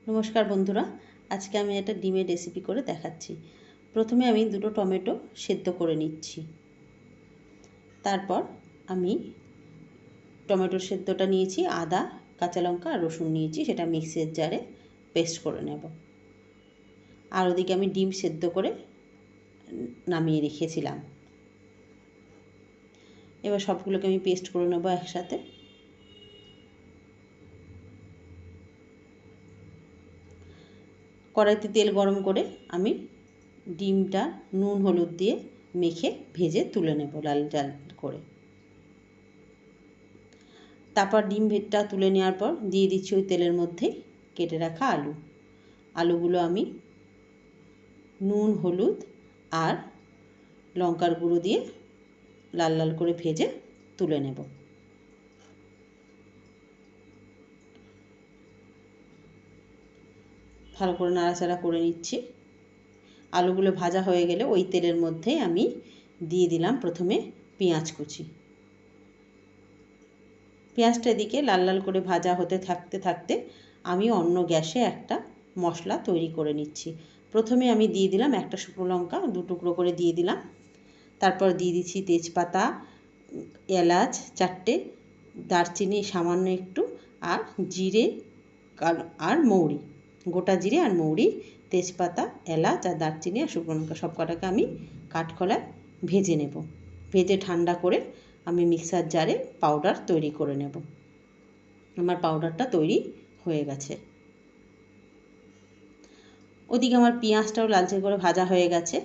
নমস্কার বন্ধুরা, আজকে আমি একটা ডিমের রেসিপি করে দেখাচ্ছি। প্রথমে আমি দুটো টমেটো সেদ্ধ করে নিচ্ছি। তারপর আমি টমেটোর সেদ্ধটা নিয়েছি, আদা, কাঁচা লঙ্কা আর রসুন নিয়েছি, সেটা মিক্সির জারে পেস্ট করে নেব। আর ওদিকে আমি ডিম সেদ্ধ করে নামিয়ে রেখেছিলাম। এবার সবগুলোকে আমি পেস্ট করে নেব একসাথে। কড়াইতে তেল গরম করে আমি ডিমটা নুন হলুদ দিয়ে মেখে ভেজে তুলে নেব লাল লাল করে। তারপর ডিমটা তুলে নেওয়ার পর দিয়ে দিচ্ছি ওই তেলের মধ্যে কেটে রাখা আলুগুলো আমি নুন হলুদ আর লঙ্কার গুঁড়ো দিয়ে লাল লাল করে ভেজে তুলে নেব। ভালো করে নাড়াচাড়া করে নিচ্ছি। আলুগুলো ভাজা হয়ে গেলে ওই তেলের মধ্যে আমি দিয়ে দিলাম প্রথমে পেঁয়াজ কুচি। পেঁয়াজটা এদিকে লাল লাল করে ভাজা হতে থাকতে থাকতে আমি অন্য গ্যাসে একটা মশলা তৈরি করে নিচ্ছি। প্রথমে আমি দিয়ে দিলাম একটা শুকনো লঙ্কা দু টুকরো করে দিয়ে দিলাম। তারপর দিয়ে দিচ্ছি তেজপাতা, এলাচ চারটে, দারচিনি সামান্য একটু, আর জিরে আর মৌরি, গোটা জিরে আর মৌরি, তেজপাতা, এলাচ আর দারচিনি আর শুকনো লঙ্কা সব কটাকে আমি কাঠখোলায় ভেজে নেব। ভেজে ঠান্ডা করে আমি মিক্সার জারে পাউডার তৈরি করে নেব। আমার পাউডারটা তৈরি হয়ে গেছে। ওদিকে আমার পেঁয়াজটাও লালচে করে ভাজা হয়ে গেছে।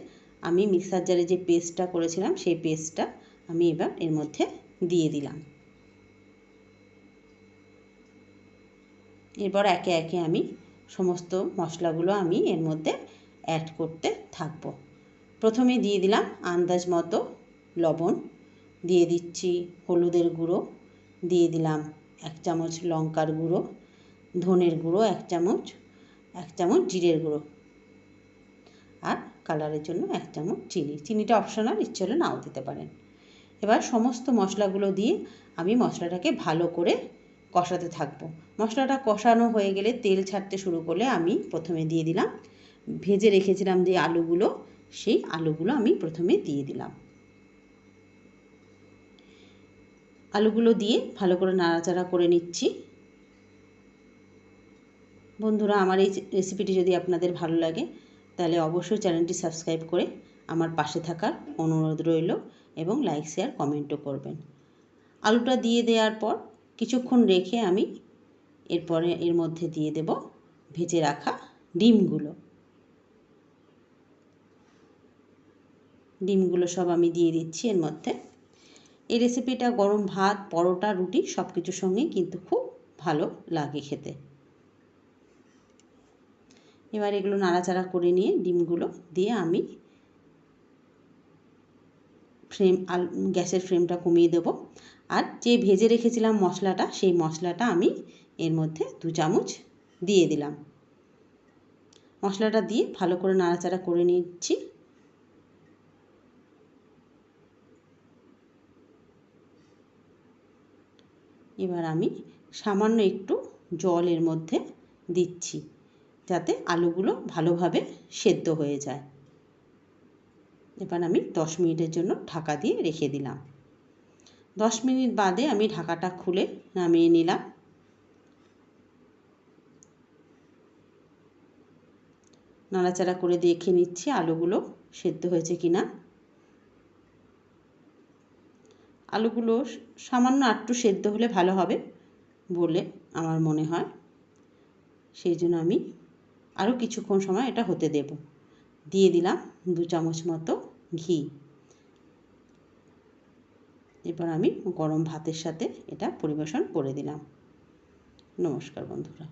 আমি মিক্সার জারে যে পেস্টটা করেছিলাম সেই পেস্টটা আমি এবার এর মধ্যে দিয়ে দিলাম। এরপর একে একে আমি সমস্ত মশলাগুলো আমি এর মধ্যে অ্যাড করতে থাকব। প্রথমে দিয়ে দিলাম আন্দাজ মতো লবণ, দিয়ে দিচ্ছি হলুদের গুঁড়ো, দিয়ে দিলাম 1 চামচ লঙ্কার গুঁড়ো, ধনের গুঁড়ো 1 চামচ, 1 চামচ জিরের গুঁড়ো, আর কালারের জন্য 1 চামচ চিনিটা অপশনাল, ইচ্ছে হলে নাও দিতে পারেন। এবার সমস্ত মশলাগুলো দিয়ে আমি মশলাটাকে ভালো করে কষাতে থাকবো। মশলাটা কষানো হয়ে গেলে তেল ছাড়তে শুরু করলে আমি প্রথমে দিয়ে দিলাম ভেজে রেখেছিলাম যে আলুগুলো, সেই আলুগুলো আমি প্রথমে দিয়ে দিলাম। আলুগুলো দিয়ে ভালো করে নাড়াচাড়া করে নিচ্ছি। বন্ধুরা, আমার এই রেসিপিটি যদি আপনাদের ভালো লাগে তাহলে অবশ্যই চ্যানেলটি সাবস্ক্রাইব করে আমার পাশে থাকার অনুরোধ রইল এবং লাইক শেয়ার কমেন্টও করবেন। আলুটা দিয়ে দেওয়ার পর কিছুক্ষণ রেখে আমি এরপরে এর মধ্যে দিয়ে দেব ভেজে রাখা ডিমগুলো সব আমি দিয়ে দিচ্ছি এর মধ্যে। এই রেসিপিটা গরম ভাত, পরোটা, রুটি সব কিছুর সঙ্গেই কিন্তু খুব ভালো লাগে খেতে। এবার এগুলো নাড়াচাড়া করে নিয়ে ডিমগুলো দিয়ে আমি গ্যাসের ফ্লেমটা কমিয়ে দেব। আর যে ভেজে রেখেছিলাম মশলাটা, সেই মশলাটা আমি এর মধ্যে 2 চামচ দিয়ে দিলাম। মশলাটা দিয়ে ভালো করে নাড়াচাড়া করে নিচ্ছি। এবার আমি সামান্য একটু জল এর মধ্যে দিচ্ছি যাতে আলুগুলো ভালোভাবে সেদ্ধ হয়ে যায়। এবার আমি 10 মিনিটের জন্য ঢাকা দিয়ে রেখে দিলাম। 10 মিনিট বাদে আমি ঢাকাটা খুলে নামিয়ে নিলাম। নাড়াচাড়া করে দেখে নিচ্ছি আলুগুলো সেদ্ধ হয়েছে কিনা। আলুগুলো সামান্য একটু সেদ্ধ হলে ভালো হবে বলে আমার মনে হয়, সেই জন্য আমি আরও কিছুক্ষণ সময় এটা হতে দেব। দিয়ে দিলাম 2 চামচ মতো ঘি। এবার আমি গরম ভাতের সাথে এটা পরিবেশন করে দিলাম। নমস্কার বন্ধুরা।